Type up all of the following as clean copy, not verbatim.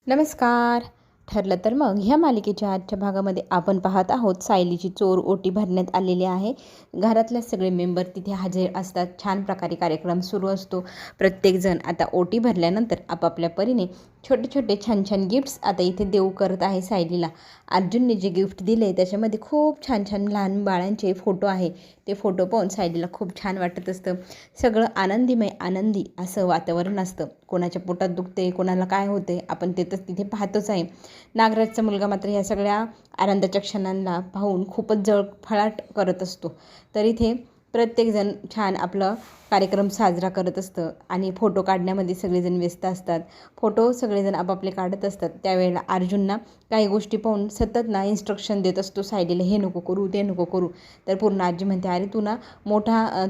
नमस्कार. ठरलं तर मग ह्या मालिकेच्या आजच्या भागामध्ये आपण पाहत आहोत सायलीची चोर ओटी भरण्यात आलेली आहे. घरातले सगळे मेंबर तिथे हजर असतात. छान प्रकारे कार्यक्रम सुरू असतो. प्रत्येकजण आता ओटी भरल्यानंतर आपापल्या परीने छोटे छोटे छान छान गिफ्ट्स आता इथे देऊ करत आहे सायलीला. अर्जुनने जे गिफ्ट दिले त्याच्यामध्ये खूप छान छान लहान बाळांचे फोटो आहे. ते फोटो पाहून सायलीला खूप छान वाटत असतं. सगळं आनंदीमय आनंदी असं वातावरण असतं. कोणाच्या पोटात दुखते, कोणाला काय होते, आपण ते तर तिथे पाहतोच आहे. नागराजचा मुलगा मात्र ह्या सगळ्या आनंदाच्या क्षणांना पाहून खूपच जळफळाट करत असतो. तर इथे प्रत्येकजण छान आपलं कार्यक्रम साजरा करत असतं आणि फोटो काढण्यामध्ये सगळेजण व्यस्त असतात. फोटो सगळेजण आपापले काढत असतात. त्यावेळेला अर्जुनना काही गोष्टी पाहून सतत इन्स्ट्रक्शन देत असतो सायलीला, हे नको करू, ते नको करू. तर पूर्ण आजी म्हणते, अरे तू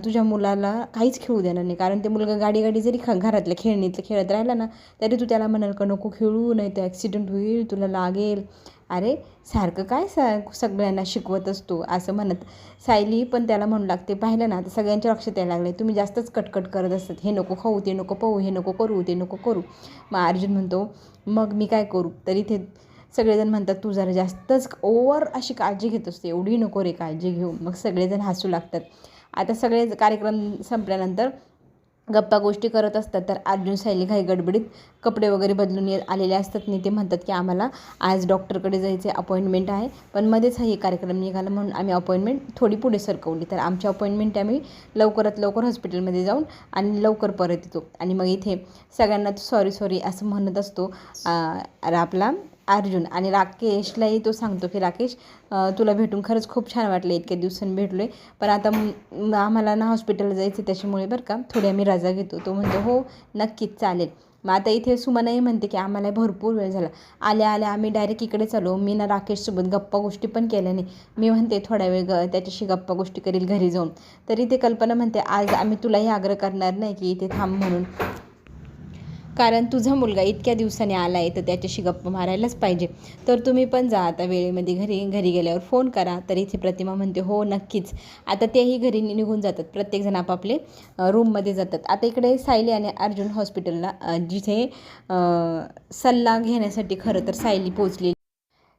तुझ्या मुलाला काहीच खेळू देणार नाही, कारण ते मुलगा गाडी जरी घरातल्या खेळणीतलं खेळत राहिला ना, तरी तू त्याला म्हणाल का नको खेळू, नाही तर ॲक्सिडेंट होईल, तुला लागेल. अरे सारखं काय सगळ्यांना शिकवत असतो असं म्हणत सायली पण त्याला म्हणू लागते. पाहिलं ना, तर सगळ्यांच्या लक्षात यायला लागले, तुम्ही जास्तच कटकट करत असतात, हे नको खाऊ, ते नको पाहू, हे नको करू, ते नको करू. मग अर्जुन म्हणतो, मग मी काय करू? तर इथे सगळेजण म्हणतात, तू जरा जास्तच ओव्हर अशी काळजी घेत असते, एवढी नको रे काळजी घेऊ. मग सगळेजण हसू लागतात. आता सगळे कार्यक्रम संपल्यानंतर गप्पा गोष्टी करत असतात. तर अर्जुन सायली घाई गडबडीत कपडे वगैरे बदलून आलेले असतात. आणि ते म्हणतात की आम्हाला आज डॉक्टरकडे जायचे, अपॉइंटमेंट आहे, पण मध्येच हा कार्यक्रम निघाला म्हणून आम्ही अपॉइंटमेंट थोडी पुढे सरकवली. तर आमची अपॉइंटमेंट आम्ही लवकरात लवकर हॉस्पिटलमध्ये जाऊन आणि लवकर परत येतो. आणि मग इथे सगळ्यांना सॉरी असं म्हणत असतो आपला अर्जुन. आणि राकेशलाही तो सांगतो की राकेश, तुला भेटून खरंच खूप छान वाटलं, इतक्या दिवसांनी भेटलो आहे, पण आता आम्हाला हॉस्पिटलला जायचं, त्याच्यामुळे बरं का थोडी आम्ही रजा घेतो. तो म्हणतो हो नक्कीच चालेल. मग आता इथे सुमनाही म्हणते की आम्हाला भरपूर वेळ झाला, आल्या आम्ही डायरेक्ट इकडेच आलो, मी राकेशसोबत गप्पा गोष्टी पण केल्या नाही. मी म्हणते थोडा वेळ त्याच्याशी गप्पा गोष्टी करेल घरी जाऊन. तरी ते कल्पना म्हणते, आज आम्ही तुलाही आग्रह करणार नाही की इथे थांब म्हणून, कारण तुझा मुलगा इतक्या दिवसांनी आला आहे तर त्याच्याशी गप्पा मारायलाच पाहिजे. तर तुम्ही पण जा आता वेळेमध्ये घरी गेल्यावर फोन करा. तर इथे प्रतिमा म्हणते हो नक्कीच. आता तेही घरी निघून जातात. प्रत्येकजण आपापले रूममध्ये जातात. आता इकडे सायली आणि अर्जुन हॉस्पिटलला जिथे सल्ला घेण्यासाठी खरं तर सायली पोचली.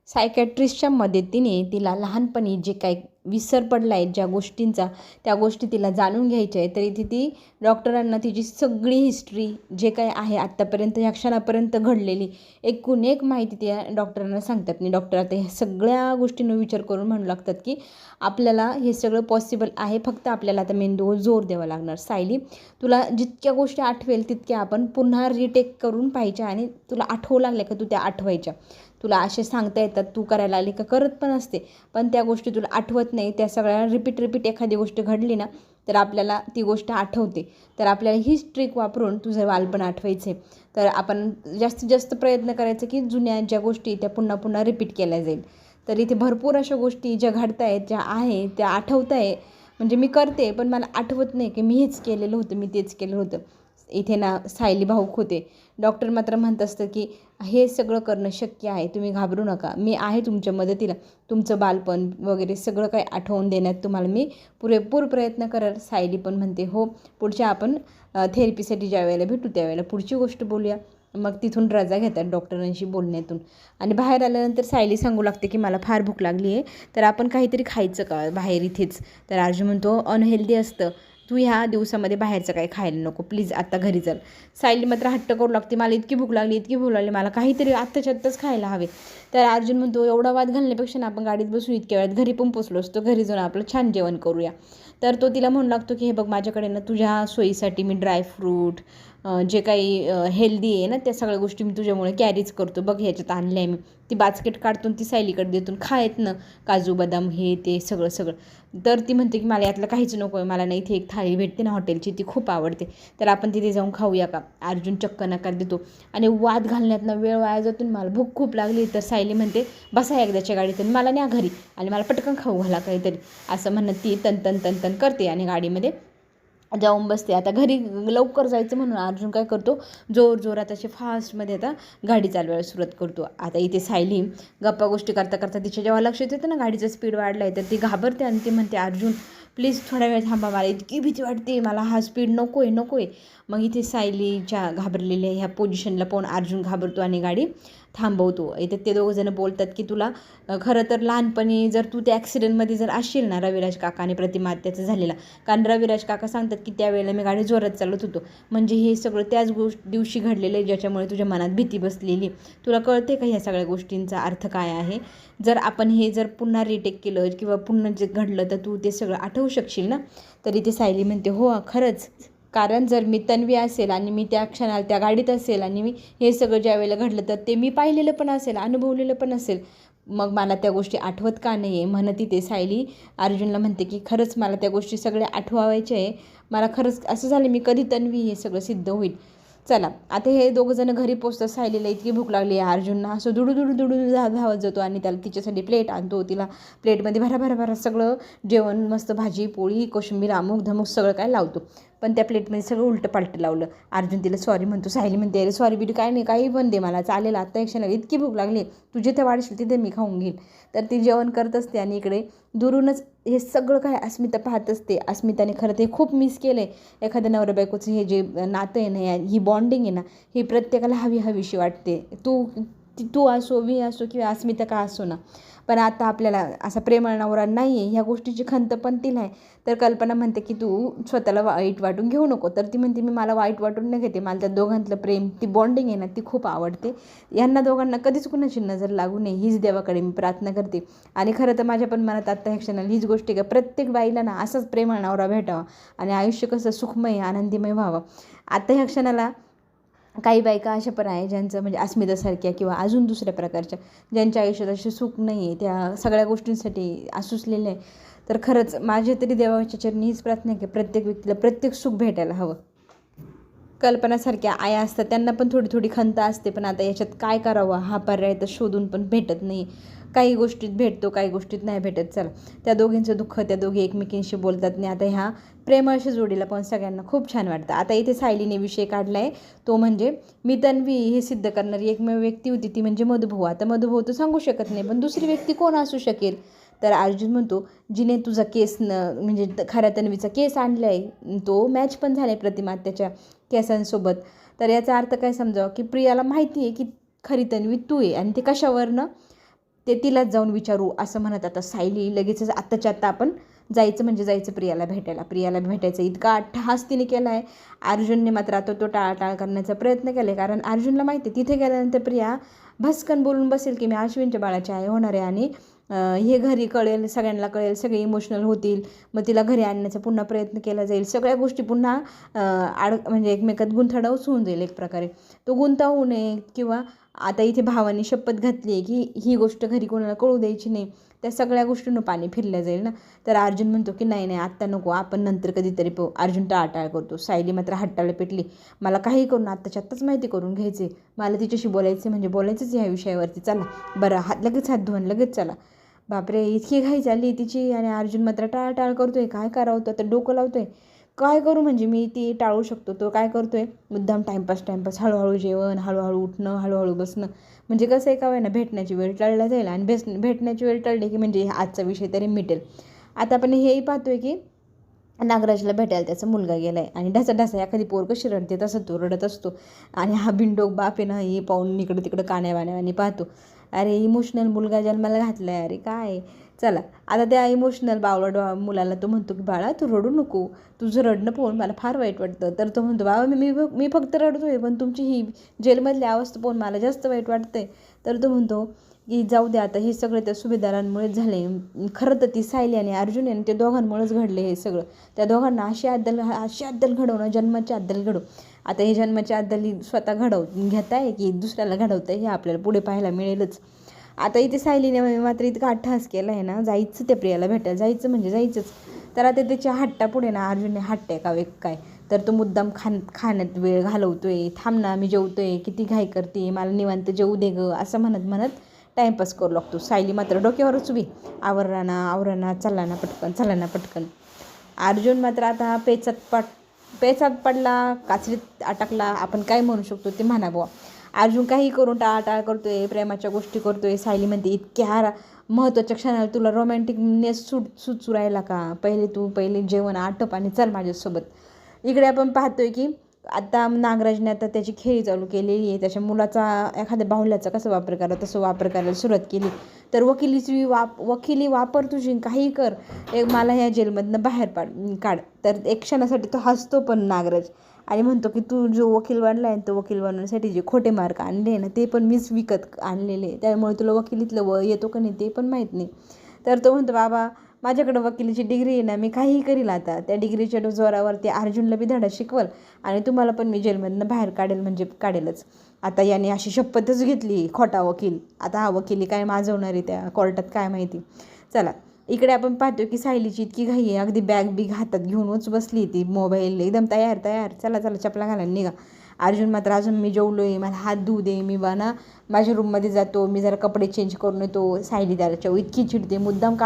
सायकॅट्रिस्टच्या मदतीने तिला लहानपणी जे काही विसर पडला आहे ज्या गोष्टींचा, त्या गोष्टी तिला जाणून घ्यायच्या आहे. तर इथे ती डॉक्टरांना तिची सगळी हिस्ट्री जे काही आहे आत्तापर्यंत ह्या क्षणापर्यंत घडलेली एकूण एक माहिती त्या डॉक्टरांना सांगतात. आणि डॉक्टर आता ह्या सगळ्या गोष्टींवर विचार करून म्हणू लागतात की आपल्याला हे सगळं पॉसिबल आहे, फक्त आपल्याला आता मेंदूवर जोर द्यावा लागणार. सायली, तुला जितक्या गोष्टी आठवेल तितक्या आपण पुन्हा रिटेक करून पाहिजे आणि तुला आठवू लागल्या का तू त्या आठवायच्या. तुला असे सांगता येतात, तू करायला आली का करत पण असते, पण त्या गोष्टी तुला आठवत नाही. त्या सगळ्या रिपीट एखादी गोष्ट घडली ना, तर आपल्याला ती गोष्ट आठवते. तर आपल्याला हीच ट्रिक वापरून तुझं बालपण आठवायचं आहे. तर आपण जास्तीत जास्त प्रयत्न करायचा की जुन्या ज्या गोष्टी त्या पुन्हा पुन्हा रिपीट केल्या जाईल. तर इथे भरपूर अशा गोष्टी ज्या घडत आहेत, ज्या आहे त्या आठवत आहे. म्हणजे मी करते पण मला आठवत नाही की मी हेच केलेलं होतं, मी तेच केलं होतं. इथे ना सायली भाऊक होते. डॉक्टर मात्र म्हणत असतं की हे सगळं करणं शक्य आहे, तुम्ही घाबरू नका, मी आहे तुमच्या मदतीला. तुमचं बालपण वगैरे सगळं काही आठवून देण्यात तुम्हाला मी पुरेपूर प्रयत्न करेल. सायली पण म्हणते हो, पुढच्या आपण थेरपीसाठी ज्या वेळेला भेटू त्यावेळेला पुढची गोष्ट बोलूया. मग तिथून रजा घेतात डॉक्टरांशी बोलण्यातून. आणि बाहेर आल्यानंतर सायली सांगू लागते की मला फार भूक लागली आहे, तर आपण काहीतरी खायचं का बाहेर इथेच. तर अर्जुन म्हणतो अनहेल्दी असतं, तू ह्या दिवसामध्ये बाहेरचं काही खायला नको, प्लीज आत्ता घरी चल. सायली मात्र हट्ट करू लागते, मला इतकी भूक लागली, मला काहीतरी आत्ताच्या आत्ताच खायला हवे. तर अर्जुन म्हणतो एवढा वाद घालण्यापेक्षा ना आपण गाडीत बसून इतक्या वेळात घरी पण पोचलो असतो, घरी जाऊन आपलं छान जेवण करूया. तर तो तिला म्हणू लागतो की हे बघ, माझ्याकडे ना तुझ्या सोयीसाठी मी ड्रायफ्रूट जे काही हेल्दी आहे ना त्या सगळ्या गोष्टी मी तुझ्यामुळे कॅरीच करतो, बघ ह्याच्यात आणलं आहे मी. ती बास्केट काढतून ती सायलीकडे देतून खायत ना काजू बदाम हे ते सगळं. तर ती म्हणते की मला यातलं काहीच नको आहे, मला ना इथे एक थाळी भेटते ना हॉटेलची, ती खूप आवडते, तर आपण तिथे जाऊन खाऊया का. अर्जुन चक्क नकार देतो आणि वाद घालण्यातनं वेळ वाया जातो. मला भूक खूप लागली. तर सायली म्हणते बसा एकदाच्या गाडीत आणि मला न्या घरी आणि मला पटकन खाऊ घाला काहीतरी, असं म्हणत ती तन करते आणि गाडीमध्ये जाऊन बसते. आता घरी लवकर जायचं म्हणून अर्जुन काय करतो, जोरात असे फास्टमध्ये आता गाडी चालवायला सुरुवात करतो. आता इथे सायली गप्पा गोष्टी करता तिच्या जेव्हा लक्षात येतं ना गाडीचा स्पीड वाढला आहे, तर ती घाबरते आणि ती म्हणते अर्जुन प्लीज थोडा वेळ थांबा, मला इतकी भीती वाटते, मला हा स्पीड नको आहे. मग इथे सायलीच्या घाबरलेल्या ह्या पोझिशनला पाहून अर्जुन घाबरतो आणि गाडी थांबवतो. इथे ते दोघंजणं बोलतात की तुला खरं तर लहानपणी जर तू त्या ॲक्सिडेंटमध्ये जर असशील ना, रविराज काका आणि प्रतिमा आत्याचं झालेला, कारण रविराज काका सांगतात की त्यावेळेला मी गाडी जोरात चालवत होतो, म्हणजे हे सगळं त्याच दिवशी घडलेलं आहे ज्याच्यामुळे तुझ्या मनात भीती बसलेली. तुला कळते का ह्या सगळ्या गोष्टींचा अर्थ काय आहे? जर आपण हे जर पुन्हा रिटेक केलं किंवा पुन्हा जे घडलं तर तू ते सगळं आठवू शकशील ना? तरी ते सायली म्हणते हो खरंच, कारण जर मी तन्वी असेल आणि मी त्या क्षणाला त्या गाडीत असेल आणि मी हे सगळं ज्या वेळेला घडलं तर ते मी पाहिलेलं पण असेल, अनुभवलेलं पण असेल, मग मला त्या गोष्टी आठवत का नाही आहे? म्हणते ते सायली अर्जुनला म्हणते की खरंच मला त्या गोष्टी सगळ्या आठवायच्या आहे, मला खरंच असं झालं मी कधी तन्वी हे सगळं सिद्ध होईल. चला आता हे दोघंजणं घरी पोचतात. सायलीला इतकी भूक लागली आहे, अर्जुनना असं दुडू धावत जातो आणि त्याला तिच्यासाठी प्लेट आणतो. तिला प्लेटमध्ये भरा सगळं जेवण, मस्त भाजी पोळी कोशिंबीर अमुक धमुक सगळं काय लावतो, पण त्या प्लेटमध्ये सगळं उलटं पालटं लावलं. अर्जुन तिला सॉरी म्हणतो. सायली म्हणते अरे सॉरी बिरी काय नाही, काही पण दे मला चालेल, आत्ता एक क्षणाला इतकी भूक लागली, तू जिथे वाढशील तिथे मी खाऊन घेईन. तर ती जेवण करत असते आणि इकडे दुरूनच हे सगळं काय अस्मिता पाहत असते. अस्मिताने खरं ते खूप मिस केलं आहे एखाद्या नवरा बायकोचं हे जे नातं आहे ना, ही बॉन्डिंग आहे ना, ही प्रत्येकाला हवीशी वाटते. तू असो, मी असो किंवा अस्मिता का असो ना, पण आता आपल्याला असा प्रेमळ नवरा नाही आहे ह्या गोष्टीची खंत पण तिला आहे. तर कल्पना म्हणते की तू स्वतःला वाईट वाटून घेऊ नको. तर ती म्हणते मी मला वाईट वाटून नाही घेते, मला त्या दोघांतलं प्रेम, ती बॉन्डिंग आहे ना ती खूप आवडते. यांना दोघांना कधीच कुणाची नजर लागू नये हीच देवाकडे मी प्रार्थना करते. आणि खरं तर माझ्या पण मनात आत्ता ह्या क्षणाला हीच गोष्ट आहे का प्रत्येक बाईला ना असाच प्रेमळ नवरा भेटावा आणि आयुष्य कसं सुखमय आनंदीमय व्हावं. आता ह्या क्षणाला काही बायका अशा पण आहे ज्यांचं म्हणजे अस्मितासारख्या किंवा अजून दुसऱ्या प्रकारच्या ज्यांच्या आयुष्यात असे सुख नाही आहे, त्या सगळ्या गोष्टींसाठी आसुसलेले आहे. तर खरंच माझ्या तरी देवाच्या चरणी हीच प्रार्थना आहे की प्रत्येक व्यक्तीला प्रत्येक सुख भेटायला हवं. कल्पनासारख्या आया असतात त्यांना पण थोडी खंत असते, पण आता याच्यात काय करावं हा पर्याय तर शोधून पण भेटत नाही. काही गोष्टीत भेटतो, काही गोष्टीत नाही भेटत. चला त्या दोघींचं दुःख, त्या दोघी एकमेकींशी बोलतात नाही. आता ह्या प्रेमळशी जोडीला पण सगळ्यांना खूप छान वाटतं. आता इथे सायलीने विषय काढला आहे तो म्हणजे मी तन्वी हे सिद्ध करणारी एकमेव व्यक्ती होती ती म्हणजे मधुभाऊ. आता मधुभाऊ तर सांगू शकत नाही, पण दुसरी व्यक्ती कोण असू शकेल? तर अर्जुन म्हणतो जिने तुझा केस म्हणजे खऱ्या तन्वीचा केस आणला आहे तो मॅच पण झाला आहे प्रतिमा त्याच्या केसांसोबत. तर याचा अर्थ काय समजावं की प्रियाला माहिती आहे की खरी तन्वी तू आहे आणि ते कशावरनं ते तिलाच जाऊन विचारू असं म्हणत. आता सायली लगेचच आत्ताच्या आत्ता आपण जायचं म्हणजे जायचं प्रियाला भेटायचं इतका अट्टहास तिने केला आहे. अर्जुनने मात्र आता तो टाळाटाळ करण्याचा प्रयत्न केला आहे, कारण अर्जुनला माहिती आहे तिथे गेल्यानंतर प्रिया भस्कन बोलून बसेल की मी अश्विनच्या बाळाची आई होणार आहे आणि हे घरी कळेल, सगळ्यांना कळेल, सगळे इमोशनल होतील, मग तिला घरी आणण्याचा पुन्हा प्रयत्न केला जाईल, सगळ्या गोष्टी पुन्हा म्हणजे एकमेकात गुंथाडावच होऊन जाईल एक प्रकारे. तो गुंता होऊ नये किंवा आता इथे भावाने शपथ घातली आहे की ही गोष्ट घरी कोणाला कळू द्यायची नाही, त्या सगळ्या गोष्टींना पाणी फिरल्या जाईल ना. तर अर्जुन म्हणतो की नाही आत्ता नको, आपण नंतर कधीतरी पाहू. अर्जुन टाळाटाळ करतो. सायली मात्र हट्टाला पेटली, मला काही करून आत्ताच्या आत्ताच माहिती करून घ्यायचे, मला तिच्याशी बोलायचं म्हणजे बोलायचंच ह्या विषयावरती. चला बरं लगेच हात धुवून लगेच चला. बापरे इतकी घाई झाली तिची आणि अर्जुन मात्र टाळाटाळ करतोय. काय करावं तर डोकं लावतोय, काय करू म्हणजे मी ती टाळू शकतो. तो काय करतोय मुद्दाम टाईमपास हळूहळू जेवण, हळूहळू उठणं, हळूहळू बसणं, म्हणजे कसं आहे का ना भेटण्याची वेळ टळल्या जाईल आणि भेटण्याची वेळ टळली की म्हणजे आजचा विषय तरी मिटेल. आता आपण हेही पाहतोय की नागराजला भेटायला त्याचा मुलगा गेला आहे आणि ढासा एखादी पोर कशी रडते तसं तो रडत असतो आणि हा बिंडोक बाप आहे ना हे पाहून इकडं तिकडं काण्यावाण्यावानी पाहतो. अरे इमोशनल मुलगा जन्माला घातला आहे, अरे काय. चला आता त्या इमोशनल बावळट मुलाला तो म्हणतो की बाळा तू रडू नको, तुझं रडणं पाहून मला फार वाईट वाटतं. तर तो म्हणतो बाबा मी फक्त रडतो आहे, पण तुमची ही जेलमधली अवस्था पाहून मला जास्त वाईट वाटतं आहे. तर तो म्हणतो की जाऊ दे आता हे सगळं त्या सुभेदारांमुळेच झाले, खरं तर ती सायली आणि अर्जुन आणि ते दोघांमुळेच घडले हे सगळं. त्या दोघांना अशी अद्दल घडवणं, जन्माची अद्दल घडव. आता हे जन्माची अद्दल स्वतः घेत आहे की दुसऱ्याला घडवतं आहे हे आपल्याला पुढे पाहायला मिळेलच. आता इथे सायलीने मात्र इतका अट्टहास केला आहे ना, जायचं त्या प्रियाला भेटायला, जायचं म्हणजे जायचंच. तर आता त्याच्या हट्टापुढे ना अर्जुनने हट्ट आहे का वेग काय, तर तो मुद्दाम खाण्यात वेळ घालवतोय. थांब ना मी जेवतोय, किती घाई करते, मला निवांत जेवू दे गं असं म्हणत टाईमपास करू लागतो. सायली मात्र डोक्यावरच उभी, आवराना चला ना पटकन. अर्जुन मात्र आता पेचात पडला, काचरीत अटकला, आपण काय म्हणू शकतो ते म्हणा बुवा. अर्जुन काही करून टाळाटाळ करतोय, प्रेमाच्या गोष्टी करतोय. सायली म्हणते इतक्या महत्त्वाच्या क्षणाला तुला रोमॅन्टिकनेस सुचू राहिला का, पहिले जेवण आटप आणि चल माझ्यासोबत. इकडे आपण पाहतोय की आता नागराजने आता त्याची खेळी चालू केलेली आहे. त्याच्या मुलाचा एखाद्या बाहुल्याचा कसा वापर करा तसं वापर करायला सुरुवात केली. तर वकिली वापर तुझी, काही कर, मला ह्या जेलमधनं बाहेर काढ. तर एक क्षणासाठी तो हसतो पण नागराज आणि म्हणतो की तू जो वकील बनला आहे तो वकील बनवण्यासाठी जे खोटे मार्क आणले ना ते पण मीच विकत आणलेले, त्यामुळे तुला वकिलीतलं येतो का नाही ते पण माहीत नाही. तर तो म्हणतो बाबा माझ्याकडं वकिलीची डिग्री आहे ना, मी काहीही करील आता. त्या डिग्रीच्या जोरावरती अर्जुनला बी धडा शिकवल आणि तुम्हाला पण मी जेलमधनं बाहेर काढेल म्हणजे काढेलच. आता याने अशी शपथच घेतली, खोटा वकील. आता हा वकिली काय माजवणार आहे त्या कोर्टात काय माहिती. चला इकडे आपण पाहतो की सायलीची इतकी घाई आहे, अगदी बॅग बिग हातात घेऊनच बसली ती, मोबाईल एकदम तयार, चला चपला घालायला निघा. अर्जुन मात्र अजून मी जेवलोय, मला हात धुऊ दे, मी माझ्या रूममध्ये जातो, मी जरा कपडे चेंज करून येतो. सायली त्याला इतकी चिडते, मुद्दाम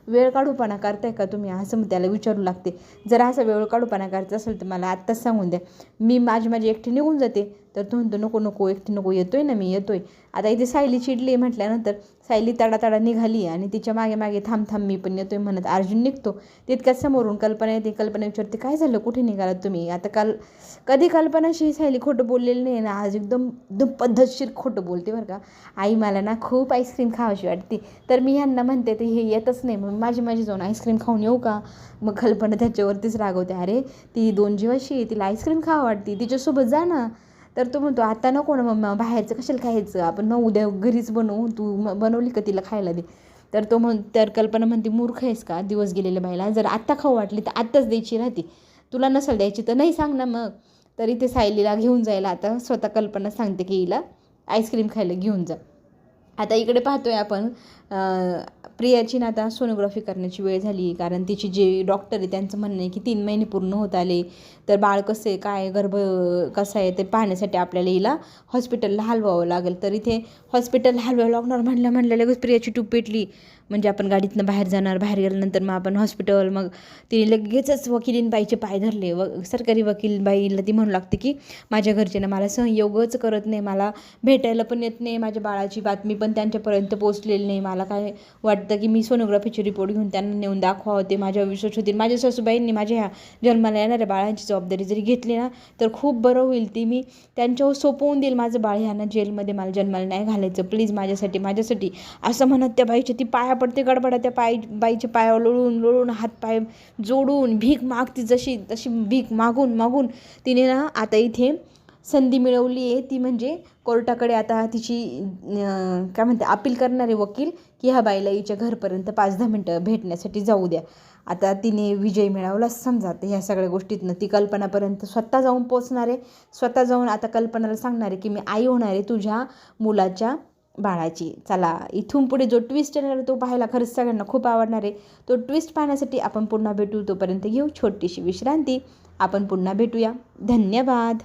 वेळ काढूपणा करताय का तुम्ही, असं त्याला विचारू लागते. जर असा वेळ काढूपणा करायचा असेल तर मला आत्ताच सांगून द्या, मी माझी एकटी निघून जाते. तर तो म्हणतो नको एकटी नको, येतोय ना मी येतोय. आता इथे सायली चिडली म्हटल्यानंतर सायली तडा निघाली आणि तिच्या मागे थांब मी पण येतोय म्हणत अर्जुन निघतो. तितक्याच समोरून कल्पना येते. कल्पना विचारते काय झालं, कुठे निघालात तुम्ही. आता कधी कल्पनाशी सायली खोटं बोललेली नाही ना, आज एकदम पद्धतशीर खोटं बोलते बरं का. आई मला ना खूप आईस्क्रीम खावाशी वाटते, तर मी ह्यांना म्हणते ते हे येतच नाही, मग माझी जाऊन आईस्क्रीम खाऊन येऊ का. मग कल्पना त्याच्यावरतीच रागवते, अरे ती 2 जीवाशी आहे, तिला आईस्क्रीम खावं वाटते, तिच्यासोबत जा ना. तर तो म्हणतो आता नको ना मम्मा, बाहेरचं कशाला खायचं, आपण उद्या घरीच बनवू, तू बनवली का तिला खायला दे. तर कल्पना म्हणते मूर्ख आहेस का, दिवस गेलेल्या बाईला जर आत्ता खाऊ वाटली तर आत्ताच द्यायची राहते, तुला नसेल द्यायची तर नाही सांग ना मग. तर इथे सायलीला घेऊन जायला आता स्वतः कल्पना सांगते की हिला आईस्क्रीम खायला घेऊन जा. आता इकडे पाहतोय आपण प्रियाची ना आता सोनोग्राफी करण्याची वेळ झाली, कारण तिची जे डॉक्टर आहे त्यांचं म्हणणं आहे की 3 महिने पूर्ण होत आले, तर बाळ कसं आहे, काय गर्भ कसं आहे ते पाहण्यासाठी आपल्याला हिला हॉस्पिटलला हलवावं लागेल. तर इथे हॉस्पिटलला हलवावं लागणार म्हणल्या लगेच प्रियाची टूप पेटली. म्हणजे आपण गाडीतनं बाहेर जाणार, बाहेर गेल्यानंतर मग आपण हॉस्पिटल, मग तिने लगेचच वकिलीन बाईचे पाय धरले. सरकारी वकील बाईला ती म्हणू लागते की माझ्या घरचे ना मला सहयोगच करत नाही, मला भेटायला पण येत नाही, माझ्या बाळाची बातमी पण त्यांच्यापर्यंत पोहोचलेली नाही. मला काय वाटतं की मी सोनोग्राफीची रिपोर्ट घेऊन त्यांना नेऊन दाखवावं, ते माझ्या विश्वास होतील. माझ्या सासूबाईंनी माझ्या ह्या जन्माला येणाऱ्या बाळांची जबाबदारी जरी घेतली ना तर खूप बरं होईल, ती मी त्यांच्यावर सोपवून देईल माझं बाळ, ह्यांना जेलमध्ये मला जन्माला नाही घालायचं, प्लीज माझ्यासाठी असं म्हणत त्या बाईच्या ती पाया पडते गडबडा. त्या बाईच्या पायावर लोळून हात पाय जोडून भीक मागती, तशी भीक मागून तिने ना आता इथे संधी मिळवली आहे. ती म्हणजे कोर्टाकडे आता तिची काय म्हणते अपील करणारे वकील की ह्या बाईला हिच्या घरपर्यंत 5-10 मिनटं भेटण्यासाठी जाऊ द्या. आता तिने विजय मिळवला समजा. तर ह्या सगळ्या गोष्टीतनं ती कल्पनापर्यंत स्वतः जाऊन पोचणार आहे, स्वतः जाऊन आता कल्पनाला सांगणार आहे की मी आई होणार आहे तुझ्या मुलाच्या बाळाची. चला इथून पुढे जो ट्विस्ट येणार तो पाहायला खरंच सगळ्यांना खूप आवडणार आहे. तो ट्विस्ट पाहण्यासाठी आपण पुन्हा भेटू, तोपर्यंत घेऊ छोटीशी विश्रांती, आपण पुन्हा भेटूया. धन्यवाद.